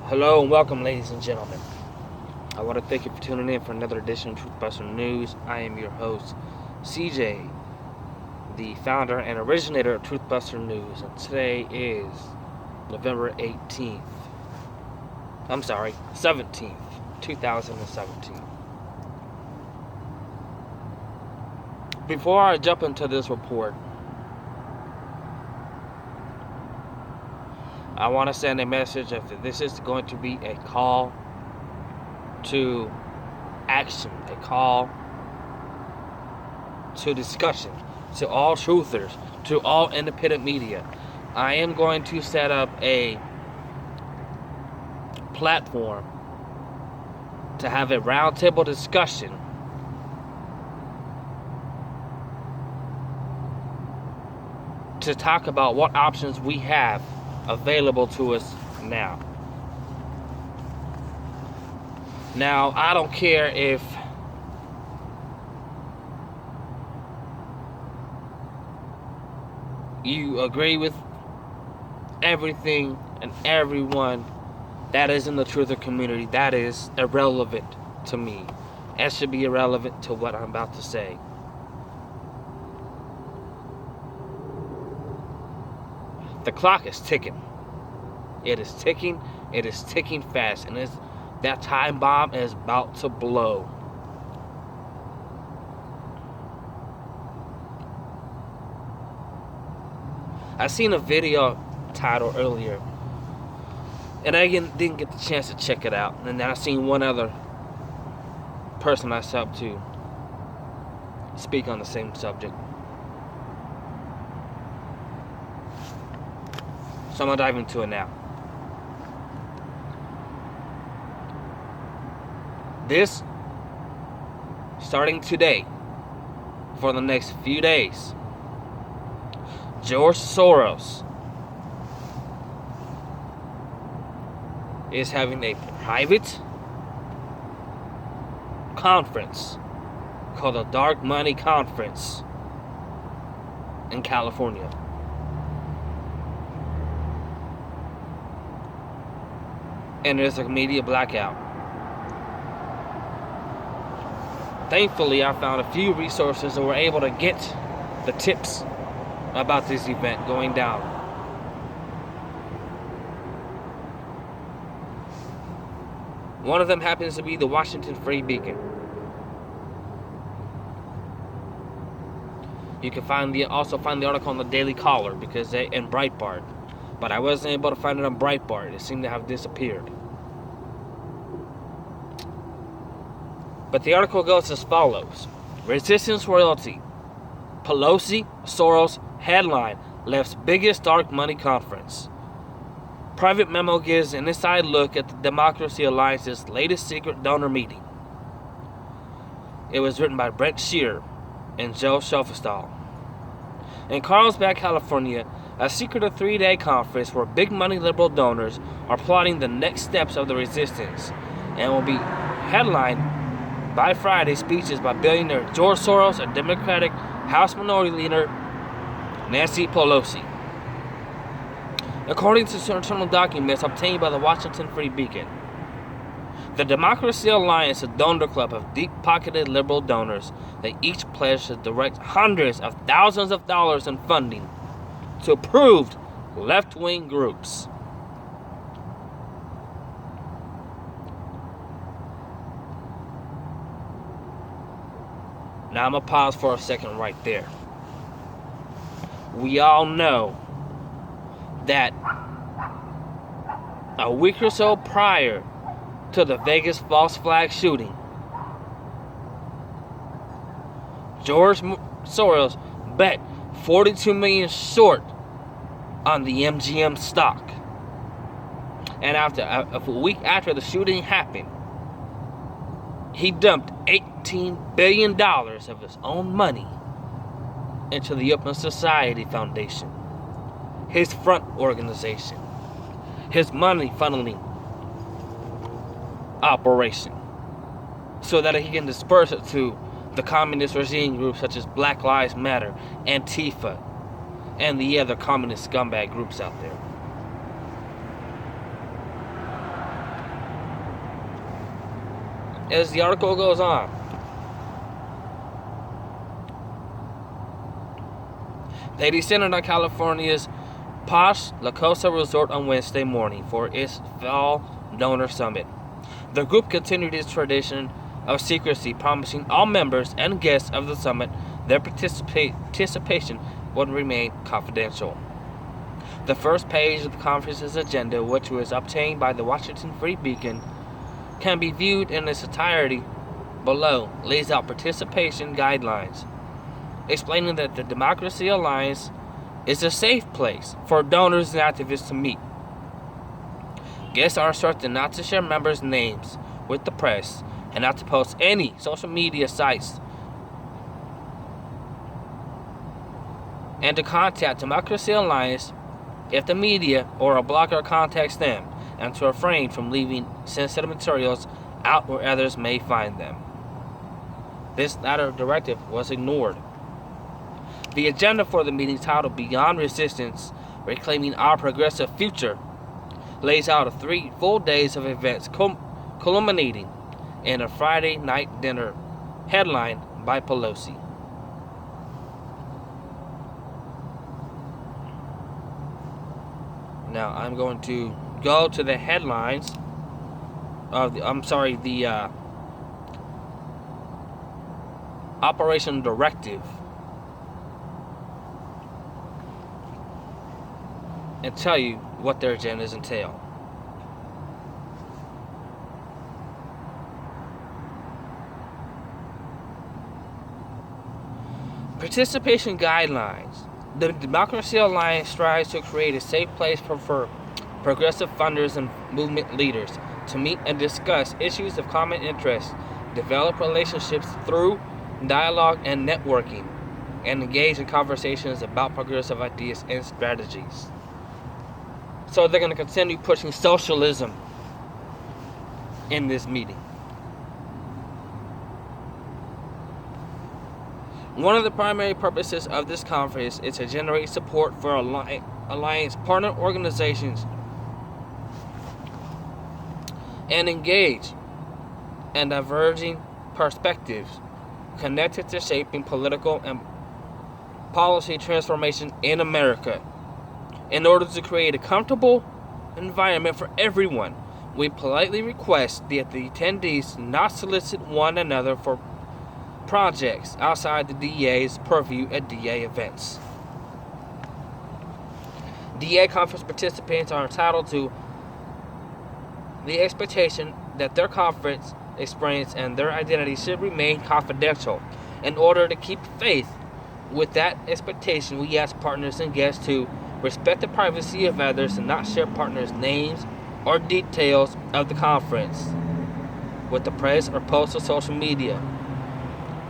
Hello and welcome, ladies and gentlemen. I want to thank you for tuning in for another edition of Truthbuster News. I am your host, CJ, the founder and originator of Truthbuster News, and today is November 17th, 2017. Before I jump into this report, I want to send a message that this is going to be a call to action, a call to discussion, to all truthers, to all independent media. I am going to set up a platform to have a roundtable discussion to talk about what options we have available to us now. Now, I don't care if you agree with everything and everyone that is in the truther community. That is irrelevant to me. That should be irrelevant to what I'm about to say. The clock is ticking. It is ticking. It is ticking fast. And that time bomb is about to blow. I seen a video title earlier, and I didn't get the chance to check it out. And then I seen one other person I sub to speak on the same subject. So I'm going to dive into it now. This, starting today, for the next few days, George Soros is having a private conference called the Dark Money Conference in California. And there's a media blackout. Thankfully, I found a few resources and were able to get the tips about this event going down. One of them happens to be the Washington Free Beacon. You can also find the article on the Daily Caller and Breitbart, but I wasn't able to find it on Breitbart. It seemed to have disappeared. But the article goes as follows. Resistance royalty. Pelosi, Soros, headline, left's biggest dark money conference. Private memo gives an inside look at the Democracy Alliance's latest secret donor meeting. It was written by Brett Shearer and Joe Schofestal. In Carlsbad, California, a secretive 3-day conference where big money liberal donors are plotting the next steps of the resistance and will be headlined by Friday speeches by billionaire George Soros and Democratic House Minority Leader Nancy Pelosi. According to internal documents obtained by the Washington Free Beacon, the Democracy Alliance, a donor club of deep-pocketed liberal donors that each pledge to direct hundreds of thousands of dollars in funding to approved left-wing groups. Now I'm going to pause for a second right there. We all know that a week or so prior to the Vegas false flag shooting, George Soros bet $42 million short on the MGM stock. And a week after the shooting happened, he dumped $18 billion of his own money into the Open Society Foundation, his front organization, his money funneling operation, so that he can disperse it to the communist regime groups such as Black Lives Matter, Antifa, and the other communist scumbag groups out there. As the article goes on, they descended on California's posh La Costa resort on Wednesday morning for its fall donor summit. The group continued its tradition of secrecy, promising all members and guests of the summit their participation would remain confidential. The first page of the conference's agenda, which was obtained by the Washington Free Beacon, can be viewed in its entirety below, lays out participation guidelines, explaining that the Democracy Alliance is a safe place for donors and activists to meet. Guests are instructed not to share members' names with the press and not to post any social media sites, and to contact Democracy Alliance if the media or a blogger contacts them, and to refrain from leaving sensitive materials out where others may find them. This latter directive was ignored. The agenda for the meeting, titled Beyond Resistance, Reclaiming Our Progressive Future, lays out 3 full days of events culminating in a Friday night dinner headlined by Pelosi. Now I'm going to go to the headlines of the Operation Directive and tell you what their agendas entail. Participation guidelines. The Democracy Alliance strives to create a safe place for progressive funders and movement leaders to meet and discuss issues of common interest, develop relationships through dialogue and networking, and engage in conversations about progressive ideas and strategies. So they're going to continue pushing socialism in this meeting. One of the primary purposes of this conference is to generate support for alliance partner organizations and engage in diverging perspectives connected to shaping political and policy transformation in America. In order to create a comfortable environment for everyone, we politely request that the attendees not solicit one another for projects outside the DA's purview at DA events. DA conference participants are entitled to the expectation that their conference experience and their identity should remain confidential. In order to keep faith with that expectation, we ask partners and guests to respect the privacy of others and not share partners' names or details of the conference with the press or post on social media,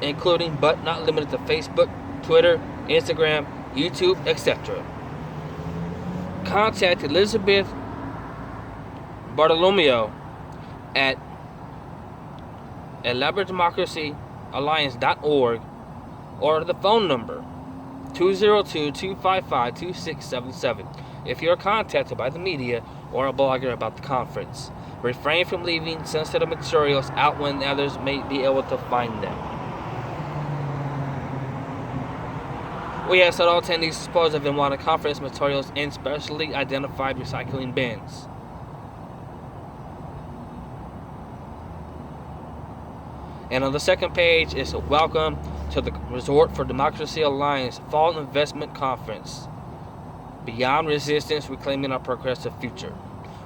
including but not limited to Facebook, Twitter, Instagram, YouTube, etc. Contact Elizabeth Bartolomeo at elaboratedemocracyalliance.org or the phone number 202-255-2677 if you are contacted by the media or a blogger about the conference. Refrain from leaving sensitive materials out when others may be able to find them. We ask that all attendees dispose of unwanted conference materials in specially identified recycling bins. And on the second page is a welcome to the Resort for Democracy Alliance Fall Investment Conference. Beyond Resistance, Reclaiming Our Progressive Future.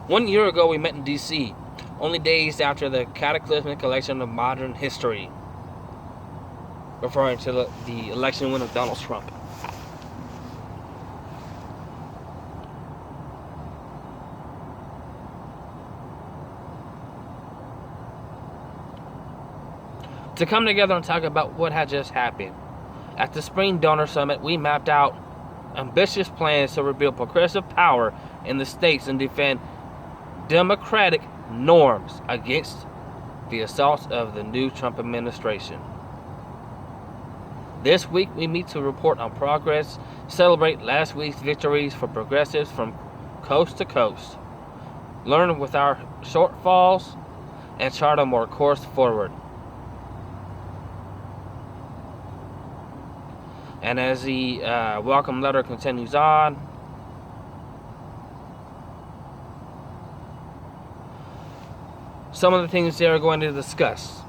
1 year ago, we met in D.C., only days after the cataclysmic election of modern history, referring to the election win of Donald Trump. To come together and talk about what had just happened. At the Spring Donor Summit, we mapped out ambitious plans to rebuild progressive power in the states and defend democratic norms against the assaults of the new Trump administration. This week, we meet to report on progress, celebrate last week's victories for progressives from coast to coast, learn with our shortfalls, and chart a more course forward. And as the welcome letter continues on, some of the things they are going to discuss.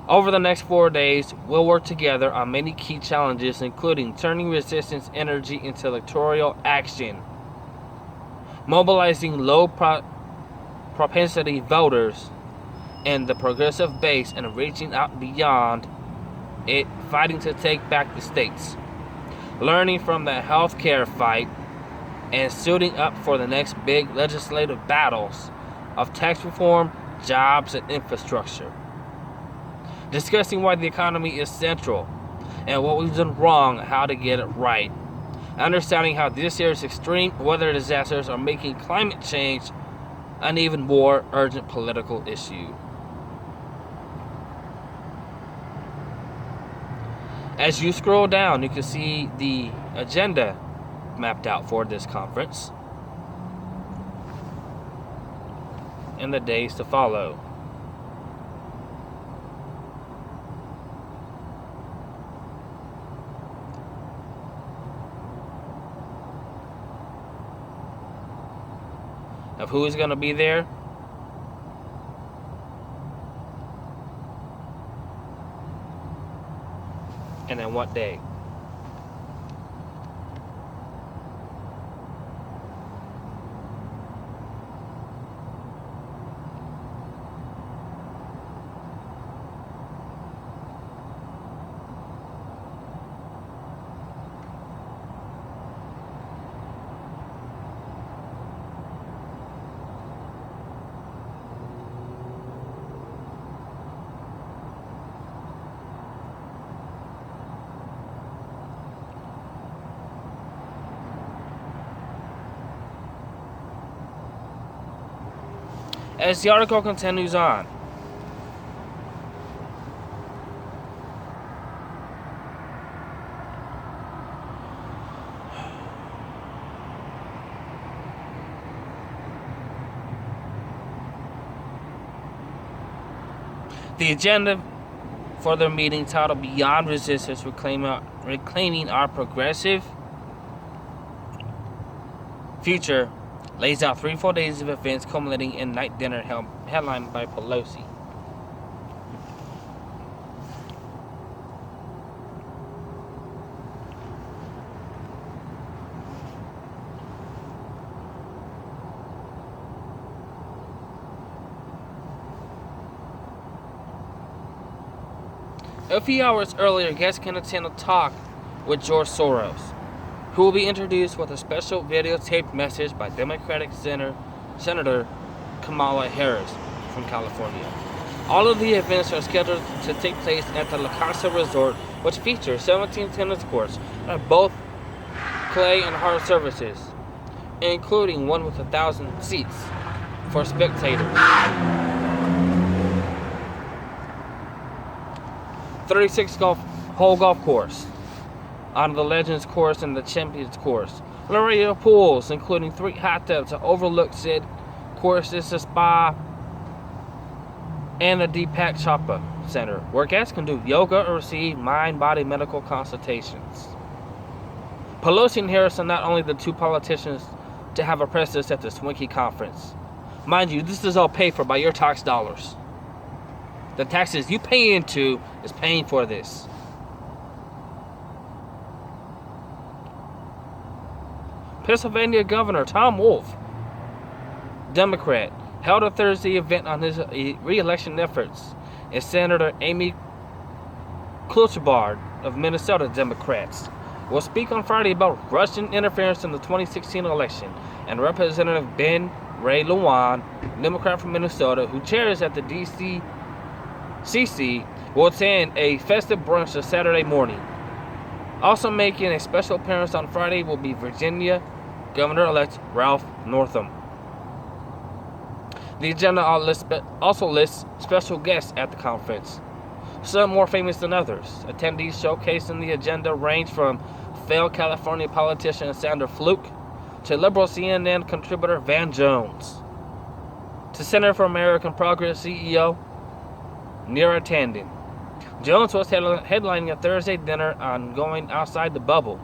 Over the next 4 days, we'll work together on many key challenges, including turning resistance energy into electoral action, mobilizing low propensity voters and the progressive base and reaching out beyond it, fighting to take back the states, learning from the healthcare fight, and suiting up for the next big legislative battles of tax reform, jobs, and infrastructure. Discussing why the economy is central and what we've done wrong, how to get it right. Understanding how this year's extreme weather disasters are making climate change an even more urgent political issue. As you scroll down, you can see the agenda mapped out for this conference and the days to follow. Of who is going to be there. And then what day. As the article continues on, the agenda for their meeting, titled Beyond Resistance, Reclaiming Our Progressive Future, lays out 3 full days of events culminating in night dinner headlined by Pelosi. A few hours earlier, guests can attend a talk with George Soros, who will be introduced with a special videotaped message by Democratic Senator Kamala Harris from California. All of the events are scheduled to take place at the La Costa Resort, which features 17 tennis courts at both clay and hard surfaces, including one with 1,000 seats for spectators. 36-hole golf course on the Legends course and the Champions course. Laredo pools, including 3 hot tubs that overlook said courses, a spa, and the Deepak Chopra Center, where guests can do yoga or receive mind-body medical consultations. Pelosi and Harris are not only the 2 politicians to have a presence at the swanky conference. Mind you, this is all paid for by your tax dollars. The taxes you pay into is paying for this. Pennsylvania Governor Tom Wolf, Democrat, held a Thursday event on his re-election efforts, and Senator Amy Klobuchar of Minnesota Democrats will speak on Friday about Russian interference in the 2016 election, and Representative Ben Ray Lujan, Democrat from Minnesota, who chairs at the DCCC, will attend a festive brunch on Saturday morning. Also making a special appearance on Friday will be Virginia Governor-elect Ralph Northam. The agenda also lists special guests at the conference, some more famous than others. Attendees showcased in the agenda range from failed California politician Sandra Fluke to liberal CNN contributor Van Jones, to Center for American Progress CEO Neera Tanden. Jones was headlining a Thursday dinner on going outside the bubble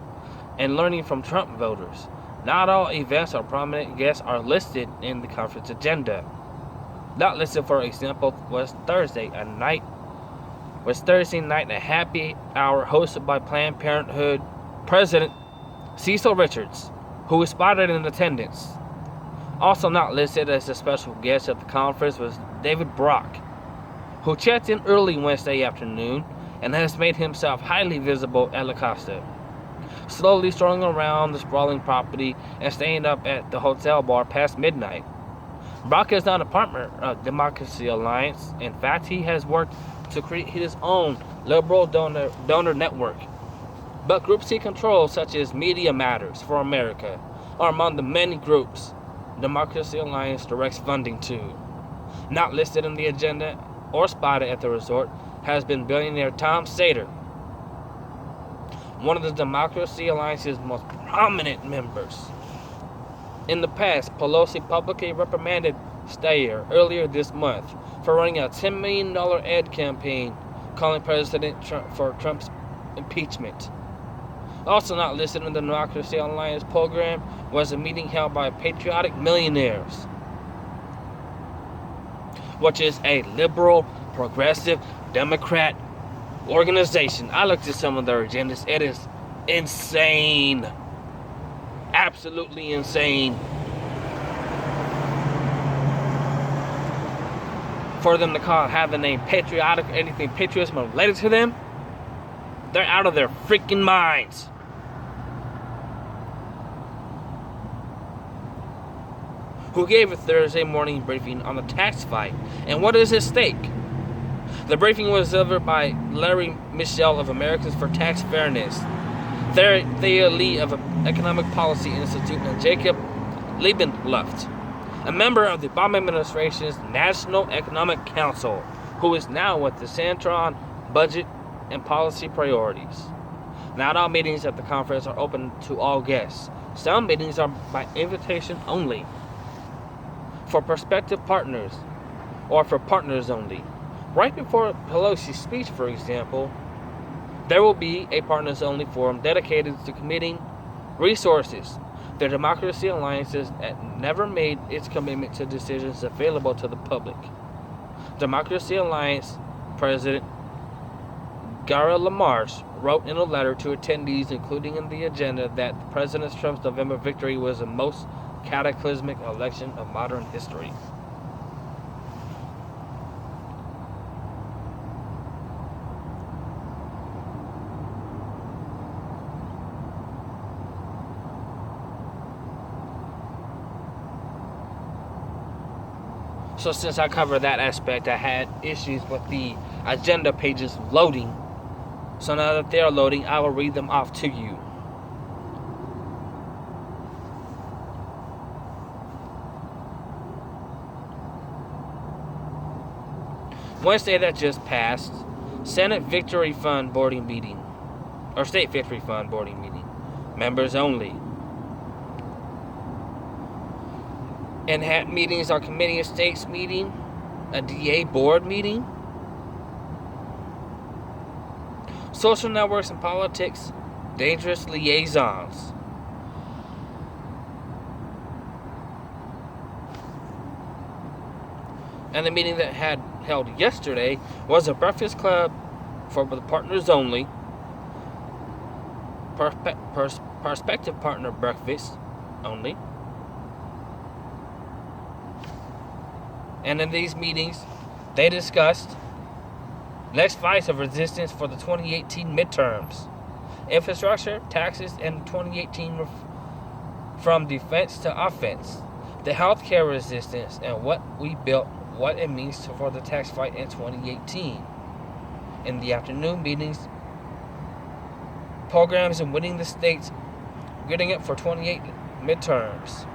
and learning from Trump voters. Not all events or prominent guests are listed in the conference agenda. Not listed, for example, was Thursday night a happy hour hosted by Planned Parenthood President Cecil Richards, who was spotted in attendance. Also not listed as a special guest at the conference was David Brock, who checked in early Wednesday afternoon and has made himself highly visible at La Costa, slowly strolling around the sprawling property and staying up at the hotel bar past midnight. Brock is not a partner of Democracy Alliance. In fact, he has worked to create his own liberal donor network. But groups he controls, such as Media Matters for America, are among the many groups Democracy Alliance directs funding to. Not listed in the agenda or spotted at the resort has been billionaire Tom Sater, one of the Democracy Alliance's most prominent members. In the past, Pelosi publicly reprimanded Steyer earlier this month for running a $10 million ad campaign calling President Trump for Trump's impeachment. Also not listed in the Democracy Alliance program was a meeting held by Patriotic Millionaires, which is a liberal, progressive, Democrat organization. I looked at some of their agendas. It is insane. Absolutely insane. For them to have the name patriotic or anything patriotism related to them, they're out of their freaking minds. Who gave a Thursday morning briefing on the tax fight and what is at stake. The briefing was delivered by Larry Michel of Americans for Tax Fairness, Thea Lee of Economic Policy Institute, and Jacob Liebenluft, a member of the Obama administration's National Economic Council, who is now with the Center on Budget and Policy Priorities. Not all meetings at the conference are open to all guests. Some meetings are by invitation only, for prospective partners, or for partners only. Right before Pelosi's speech, for example, there will be a partners-only forum dedicated to committing resources. The Democracy Alliance has never made its commitment to decisions available to the public. Democracy Alliance President Gara Lamarche wrote in a letter to attendees, including in the agenda, that President Trump's November victory was the most cataclysmic election of modern history. So since I covered that aspect, I had issues with the agenda pages loading. So now that they're loading, I will read them off to you. Wednesday that just passed, Senate Victory Fund boarding meeting, or State Victory Fund boarding meeting, members only. And had meetings are Committee of States meeting, a DA board meeting, social networks and politics, dangerous liaisons. And the meeting that had held yesterday was a breakfast club for the partners only, prospective partner breakfast only. And in these meetings, they discussed next fights of resistance for the 2018 midterms, infrastructure, taxes, and 2018 from defense to offense, the healthcare resistance, and what we built, what it means for the tax fight in 2018. In the afternoon meetings, programs and winning the states, getting up for 28 midterms.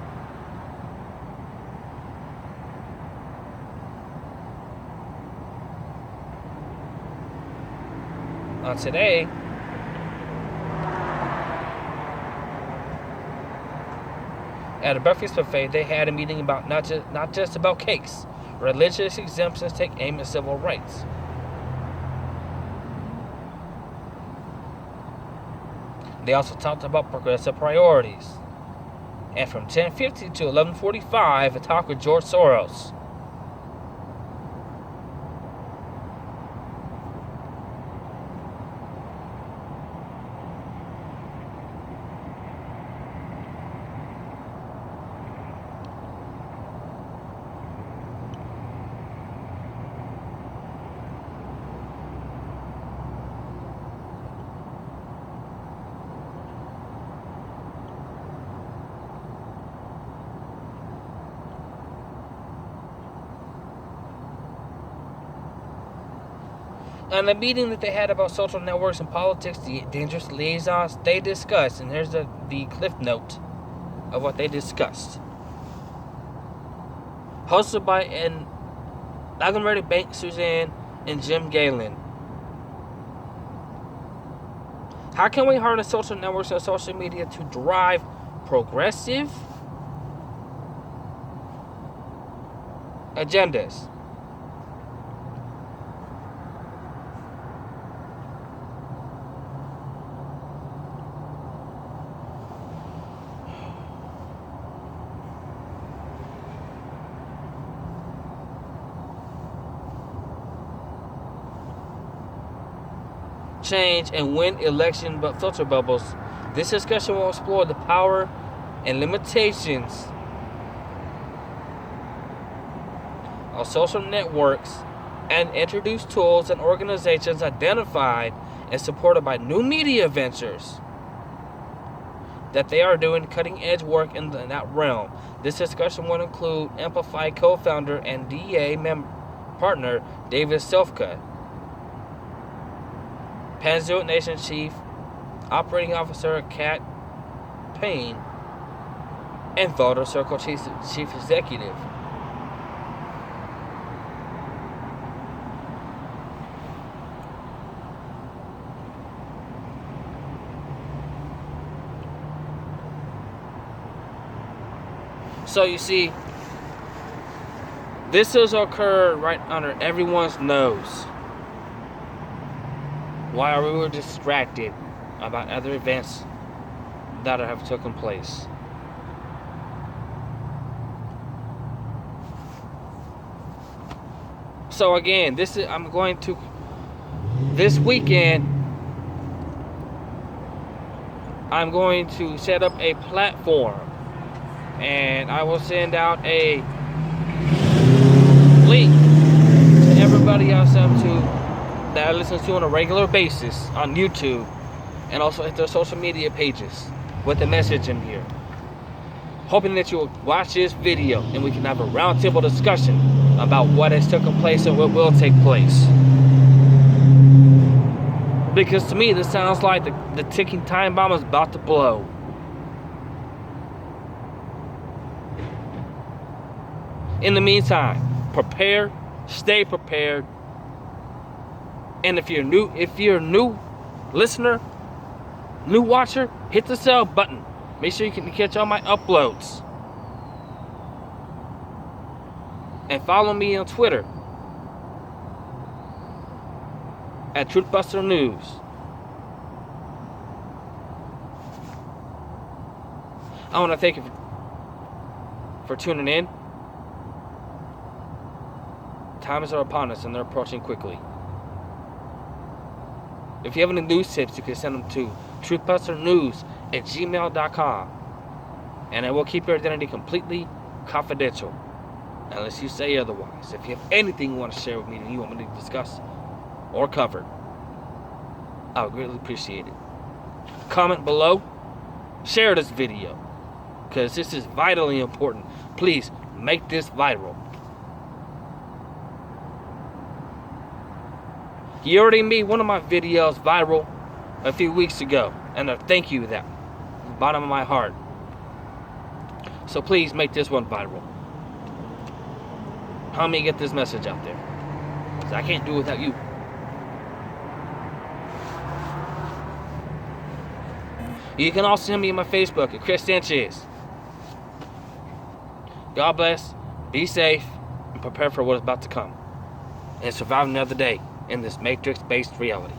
Today, At a breakfast buffet, they had a meeting about not just about cakes. Religious exemptions take aim at civil rights. They also talked about progressive priorities. And from 10:50 to 11:45, a talk with George Soros. On the meeting that they had about social networks and politics, the dangerous liaisons, they discussed, and here's the cliff note of what they discussed. Hosted by Agglomerated Bank Suzanne and Jim Galen. How can we harness social networks and social media to drive progressive agendas? Change and win election but filter bubbles. This discussion will explore the power and limitations of social networks and introduce tools and organizations identified and supported by new media ventures that they are doing cutting edge work in that realm. This discussion will include Amplify co-founder and DA partner David Selfka, Panzerite Nation Chief Operating Officer Kat Payne, and Voter Circle Chief Executive. So you see, this has occurred right under everyone's nose. While we were distracted about other events that have taken place. So again, this weekend I'm going to set up a platform, and I will send out a link to everybody else that I listen to on a regular basis on YouTube, and also at their social media pages with a message in here. Hoping that you'll watch this video and we can have a roundtable discussion about what has taken place and what will take place. Because to me, this sounds like the ticking time bomb is about to blow. In the meantime, prepare, stay prepared. And if you're a new listener, new watcher, hit the sub button. Make sure you can catch all my uploads. And follow me on Twitter at Truthbuster News. I want to thank you for tuning in. Times are upon us and they're approaching quickly. If you have any news tips, you can send them to truthbusternews@gmail.com, and I will keep your identity completely confidential unless you say otherwise. If you have anything you want to share with me that you want me to discuss or cover, I would greatly appreciate it. Comment below, share this video, because this is vitally important. Please make this viral. You already made one of my videos viral a few weeks ago, and I thank you for that from the bottom of my heart. So please make this one viral. Help me get this message out there, because I can't do it without you. You can also send me on my Facebook at Chris Sanchez. God bless, be safe, and prepare for what is about to come. And survive another day in this matrix-based reality.